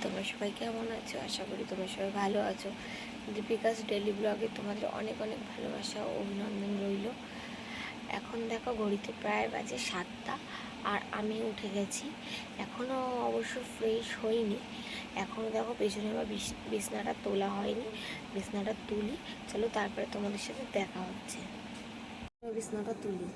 তোমরা সবাই কেমন আছো? আশা করি তোমরা সবাই ভালো আছো। দীপিকাস ডেলি ব্লগে তোমাদের অনেক অনেক ভালোবাসা ও অভিনন্দন রইল। এখন দেখো ঘড়িতে প্রায় বাজে 7টা আর আমি উঠে গেছি। এখনও অবশ্য ফ্রেশ হইনি। এখনও দেখো পেছনে বা বিছনাটা তোলা হয়নি। বিছনাটা তুলি, চলো তারপরে তোমাদের সাথে দেখা হচ্ছে। বিছনাটা তুলি।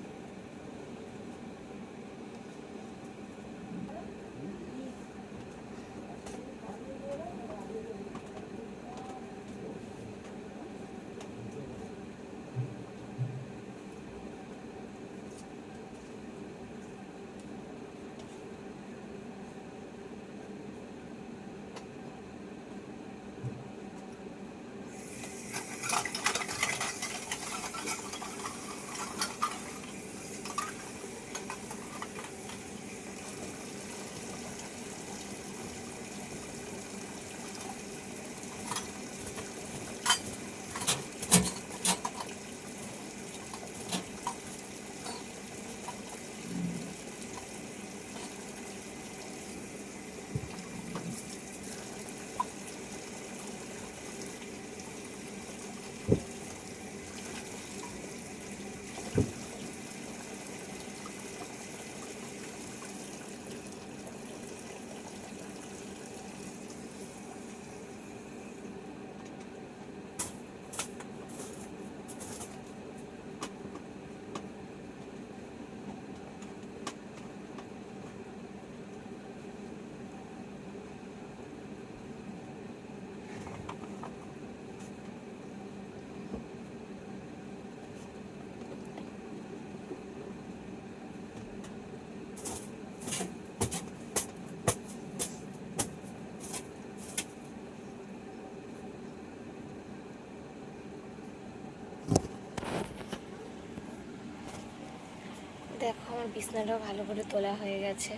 দেখো আমার বিছনাটাও ভালো করে তোলা হয়ে গেছে।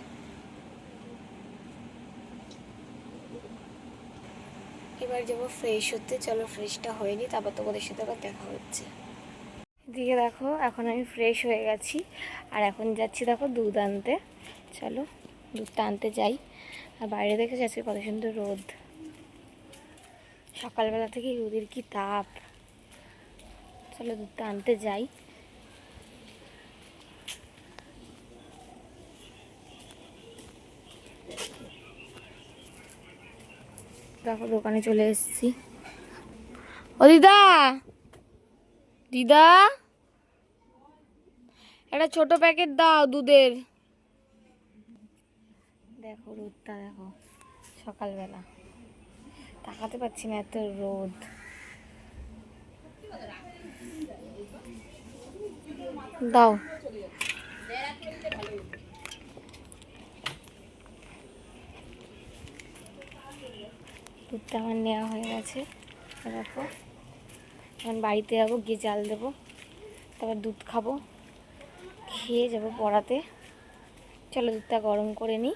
এবার যাবো ফ্রেশ হতে। চলো ফ্রেশটা হয়নি, তারপর তোমাদের সাথে আবার দেখা হচ্ছে। এদিকে দেখো এখন আমি ফ্রেশ হয়ে গেছি আর এখন যাচ্ছি দেখো দুধ আনতে। চলো দুধটা আনতে যাই। আর বাইরে দেখে যাচ্ছি কত সুন্দর রোদ। সকালবেলা থেকে রোদের কি তাপ। চলো দুধটা আনতে যাই। দেখো দোকানে চলে এসেছি। ও দিদা, দিদা একটা ছোট প্যাকেট দাও দুধের। দেখো রোদটা দেখো, সকালবেলা তাকাতে পারছি না, এত রোদ। দাও। দুধটা আমার নেওয়া হয়ে গেছে। দেখো এখন বাড়িতে যাবো, গিয়ে জাল দেবো, তারপর দুধ খাবো, খেয়ে যাবো পড়াতে। চলো দুধটা গরম করে নিই।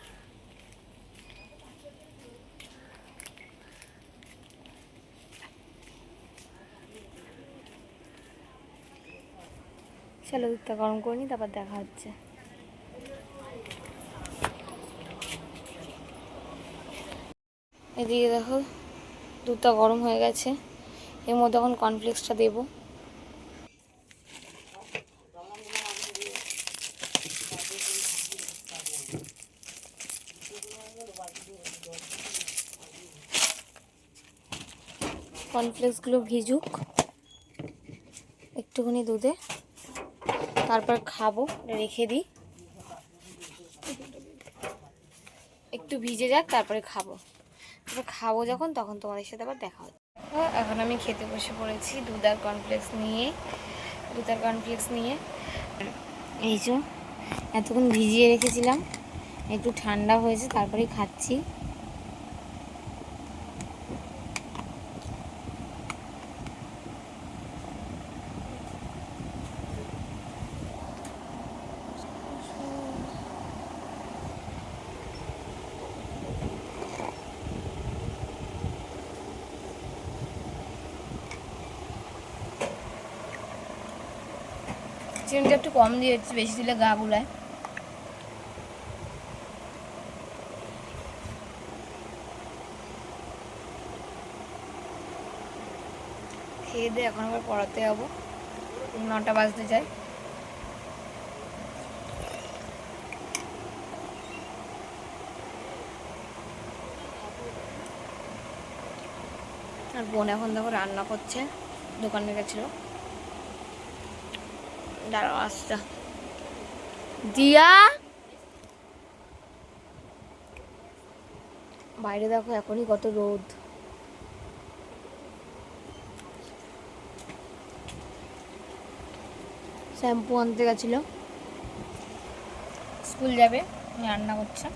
চলো দুধটা গরম করে নিই, তারপর দেখা হচ্ছে। এদিকে দেখো দুধটা গরম হয়ে গেছে। এর মধ্যে এখন কর্নফ্লেক্সটা দেবো। কর্নফ্লেক্সগুলো ভিজুক একটুখানি দুধে, তারপর খাবো। রেখে দিই একটু ভিজে যাক, তারপরে খাবো। তারপর খাবো যখন, তখন তোমাদের সাথে আবার দেখা হচ্ছে। এখন আমি খেতে বসে পড়েছি দুধ আর কর্নফ্লেক্স নিয়ে। এই যে এতক্ষণ ভিজিয়ে রেখেছিলাম, একটু ঠান্ডা হয়েছে, তারপরেই খাচ্ছি। চিনিটা একটু কম দিয়েছি, বেশি দিলে গা গুলায়। খেয়ে দিয়ে এখন আবার পড়াতে যাবো, 9টা বাজতে যায়। আর বোন এখন দেখো রান্না করছে, দোকানে গেছিলো। দাঁড়াও আসছে দিয়া, বাইরে দেখো এখনই কত রোদ। শ্যাম্পু আনতে গেছিলো, স্কুল যাবে, রান্না করছে।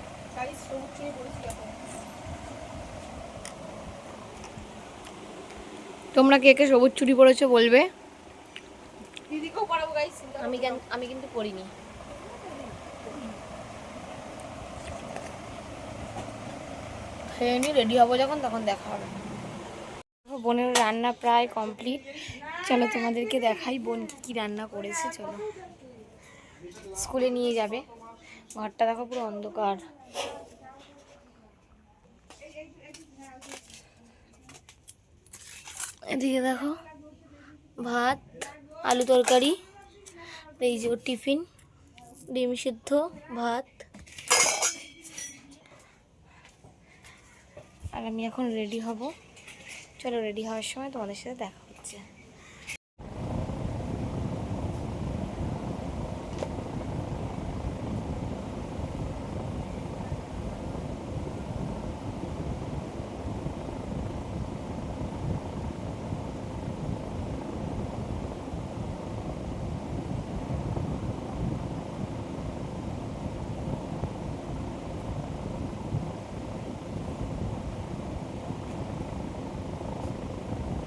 তোমরা কে কে সবুজ ছুটি পড়েছো বলবে। আমি কিন্তু পড়িনি। খেয়ে নি, রেডি হবো যখন তখন দেখা হবে। বোনের রান্না প্রায় কমপ্লিট। চলো তোমাদেরকে দেখাই বোন কি রান্না করেছে। চলো, স্কুলে নিয়ে যাবে। ঘরটা দেখো পুরো অন্ধকার। এদিকে দেখো ভাত, আলু তরকারি, এই যে টিফিন, ডিম সিদ্ধ, ভাত। আর আমি এখন রেডি হব। চলো, রেডি হওয়ার সময় তোমাদের সাথে দেখা হচ্ছে।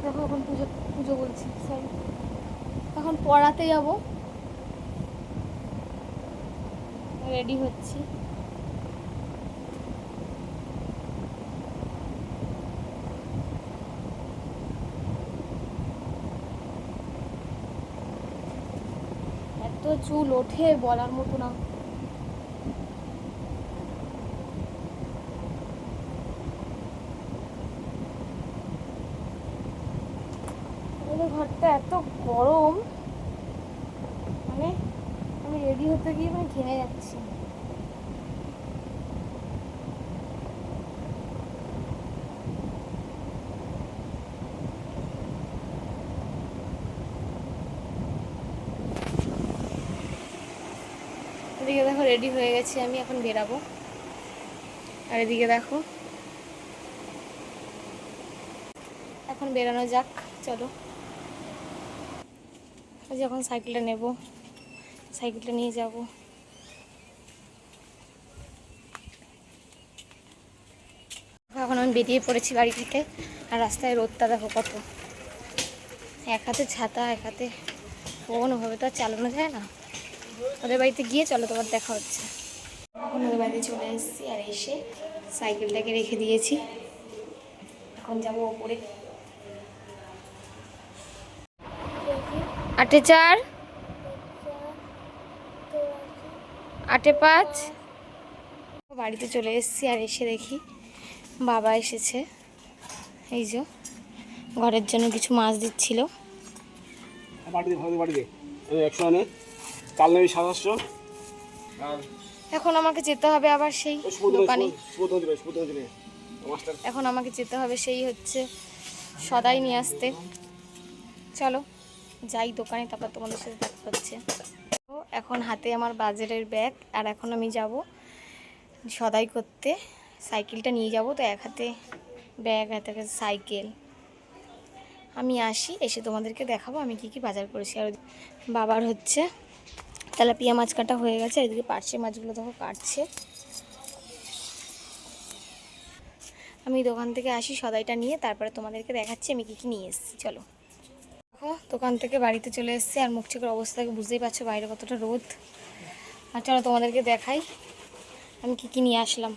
দেখো এখন পুজো পুজো বলছি, সরি, এখন পড়াতে যাব, রেডি হচ্ছি। এত চুল ওঠে বলার মতো না। ঘরটা এত গরম, মানে আমি রেডি হতে গিয়ে মানে ঘেমে যাচ্ছি। এদিকে দেখো রেডি হয়ে গেছি আমি, এখন বেরাবো। আর এদিকে দেখো এখন বেরানো যাক, চলো। যখন সাইকেলটা নেব, সাইকেলটা নিয়ে যাব। এখন আমি বেরিয়ে পড়েছি বাড়ি থেকে। আর রাস্তায় রোদটা দেখো কত, এক হাতে ছাতা, এক হাতে ফোন, ওভাবে তো আর চালানো যায় না। ওদের বাড়িতে গিয়ে চলো তোমার দেখা হচ্ছে। এখন ওদের বাড়িতে চলে এসেছি, আর এসে সাইকেলটাকে রেখে দিয়েছি। এখন যাবো ওপরে। 8-4 8-5। বাড়িতে চলে এসেছি, আর এসে দেখি বাবা এসেছে। এই যে ঘরের জন্য কিছু মাছ দিচ্ছিল। এখন আমাকে যেতে হবে আবার সেই দোকানে। এখন আমাকে যেতে হবে সেই হচ্ছে সদাই নিয়ে আসতে। চলো যাই দোকানে, তারপর তোমাদের সাথে দেখা হচ্ছে। এখন হাতে আমার বাজারের ব্যাগ, আর এখন আমি যাব সদাই করতে। সাইকেলটা নিয়ে যাব, তো এক হাতে ব্যাগ, হাতে সাইকেল। আমি আসি, এসে তোমাদেরকে দেখাবো আমি কি কি বাজার করেছি। আর বাবার হচ্ছে তেলাপিয়া মাছ কাটা হয়ে গেছে, এদিকে পার্শে মাছগুলো দেখো কাটছে। আমি দোকান থেকে আসি সদাইটা নিয়ে, তারপরে তোমাদেরকে দেখাচ্ছি আমি কি কি নিয়ে এসেছি। চলো, দেখো দোকান থেকে বাড়িতে চলে এসেছি, আর মুখ চোখের অবস্থাকে বুঝতেই পারছো বাইরে কতটা রোদ। আর চলো তোমাদেরকে দেখাই আমি কি কি নিয়ে আসলাম।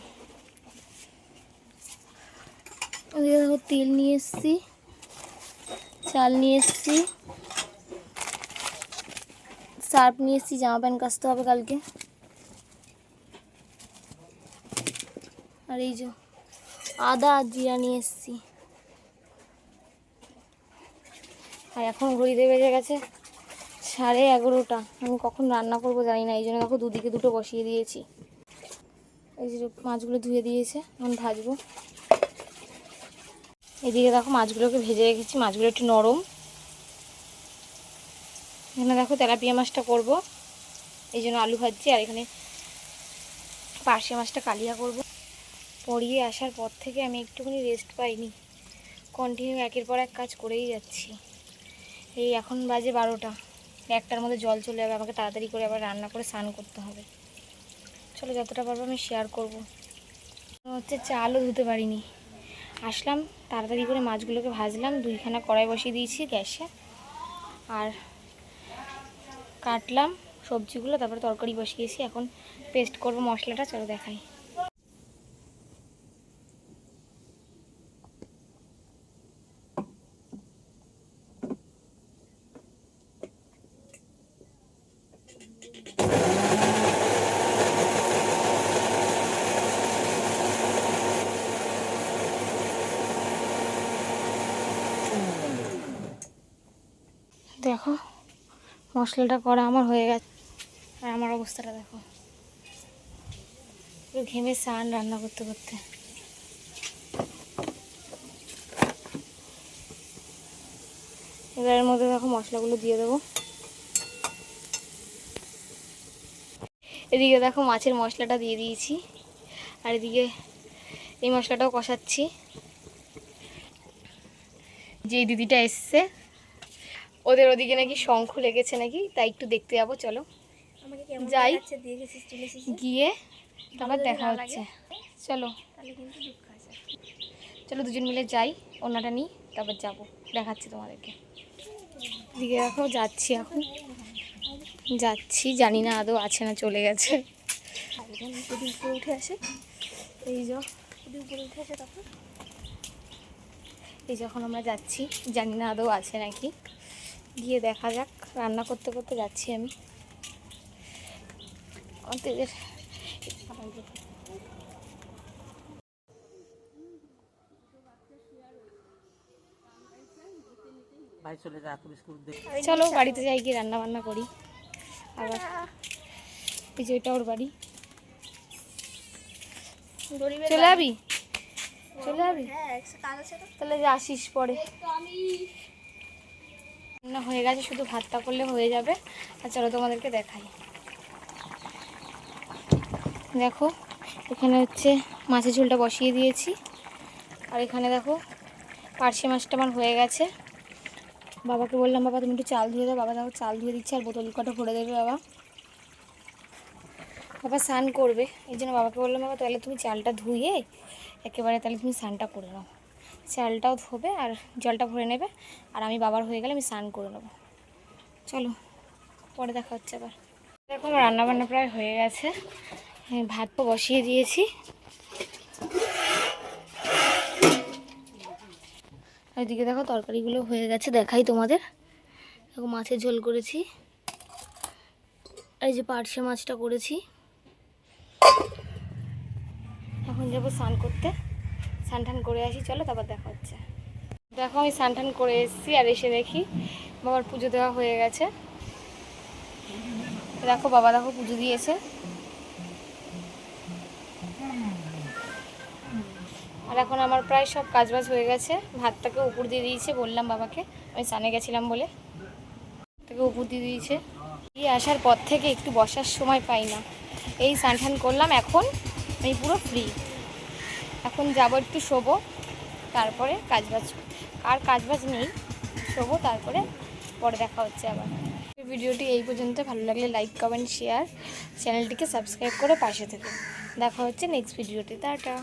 দেখো তেল নিয়ে এসেছি, চাল নিয়ে এসেছি, সার্ফ নিয়ে এসেছি, জামা প্যান্ট কাচতে হবে কালকে। আর এই যে আদা আর জিরা নিয়ে এসেছি। আর এখন ঘড়িতে বেজে গেছে 11:30। আমি কখন রান্না করবো জানি না, এই জন্য দেখো দুদিকে দুটো বসিয়ে দিয়েছি। এই যে মাছগুলো ধুয়ে দিয়েছে, এখন ভাজবো। এদিকে দেখো মাছগুলোকে ভেজে রেখেছি, মাছগুলো একটু নরম। এখানে দেখো তেলাপিয়া মাছটা করব, এই জন্য আলু ভাজছি। আর এখানে পার্শে মাছটা কালিয়া করব। পড়িয়ে আসার পর থেকে আমি একটুখানি রেস্ট পাইনি, কন্টিনিউ একের পর এক কাজ করেই যাচ্ছি। এই এখন বাজে 12টা, 1টার মধ্যে জল চলে যাবে, আমাকে তাড়াতাড়ি করে আবার রান্না করে স্নান করতে হবে। চলো যতটা পারবো আমি শেয়ার করব। হচ্ছে চালও ধুতে পারিনি, আসলাম তাড়াতাড়ি করে মাছগুলোকে ভাজলাম, 2খানা কড়াই বসিয়ে দিয়েছি গ্যাসে, আর কাটলাম সবজিগুলো, তারপরে তরকারি বসিয়েছি। এখন পেস্ট করব মশলাটা, চলো দেখাই। দেখো মশলাটা করা আমার হয়ে গেছে, আর আমার অবস্থাটা দেখো, পুরো ঘেমে স্নান রান্না করতে করতে। এবারের মধ্যে দেখো মশলাগুলো দিয়ে দেবো। এদিকে দেখো মাছের মশলাটা দিয়ে দিয়েছি, আর এদিকে এই মশলাটাও কষাচ্ছি। যে দিদিটা এসছে, ওদের ওদিকে নাকি শঙ্খ লেগেছে নাকি, তাই একটু দেখতে যাবো। চলো যাই, গিয়ে তারপর দেখা হচ্ছে। চলো চলো দুজন মিলে যাই, ওনাটা নিই, তারপর যাবো, দেখাচ্ছি তোমাদেরকে। এদিকে দেখো যাচ্ছি, এখন যাচ্ছি, জানি না আদৌ আছে না চলে গেছে। যদি উপরে উঠে আসে, এই যে উপরে উঠে আসে, তখন এই যখন আমরা যাচ্ছি, জানি না আদৌ আছে নাকি, গিয়ে দেখা যাক। রান্না করতে করতে যাচ্ছি আমি। আমাদের চলো বাড়িতে যাই, গিয়ে রান্না বান্না করি। আবার এই যে এটা ওর বাড়ি, চলে যাবি? চলে যাবি? তাহলে যে আসিস পরে। রান্না হয়ে গেছে, শুধু ভাতটা করলে হয়ে যাবে। আর চলো তোমাদেরকে দেখাই। দেখো এখানে হচ্ছে মাছের ঝোলটা বসিয়ে দিয়েছি, আর এখানে দেখো পার্শে মাছটা আমার হয়ে গেছে। বাবাকে বললাম, বাবা তুমি একটু চাল ধুয়ে দাও। বাবা দেখো চাল ধুয়ে দিচ্ছে, আর বোতল কটা ভরে দেবে বাবা। বাবা স্নান করবে, এই জন্য বাবাকে বললাম, বাবা তাহলে তুমি চালটা ধুয়ে একেবারে তাহলে তুমি স্নানটা করে নাও। চালটাও ধোবে আর জলটা ভরে নেবে, আর আমি বাবার হয়ে গেলে আমি স্নান করে নেবো। চলো পরে দেখা হচ্ছে আবার। দেখো আমার রান্নাবান্না প্রায় হয়ে গেছে, ভাত তো বসিয়ে দিয়েছি। এদিকে দেখো তরকারিগুলো হয়ে গেছে, দেখাই তোমাদের। দেখো মাছের ঝোল করেছি, এই যে পার্শে মাছটা করেছি। এখন যাবো স্নান করতে, স্নান টান করে আসি, চলো তারপর দেখা হচ্ছে। দেখো আমি স্নান টান করে এসেছি, আর এসে দেখি বাবার পুজো দেওয়া হয়ে গেছে। দেখো বাবা দেখো পুজো দিয়েছে। আর এখন আমার প্রায় সব কাজবাজ হয়ে গেছে। ভাতটাকে উপর দিয়ে দিয়েছে, বললাম বাবাকে আমি স্নানে গেছিলাম বলে, তাকে উপর দিয়ে দিয়েছে। দিয়ে আসার পর থেকে একটু বসার সময় পাই না, এই স্নান টান করলাম, এখন আমি পুরো ফ্রি। এখন যাবো একটু শোবো, তারপরে কাজবাজ, আর কাজবাজ নেই, শোবো, তারপরে পরে দেখা হচ্ছে আবার। ভিডিওটি এই পর্যন্ত, ভালো লাগলে লাইক কমেন্ট শেয়ার, চ্যানেলটিকে সাবস্ক্রাইব করে পাশে থেকে। দেখা হচ্ছে নেক্সট ভিডিওতে। টাটা।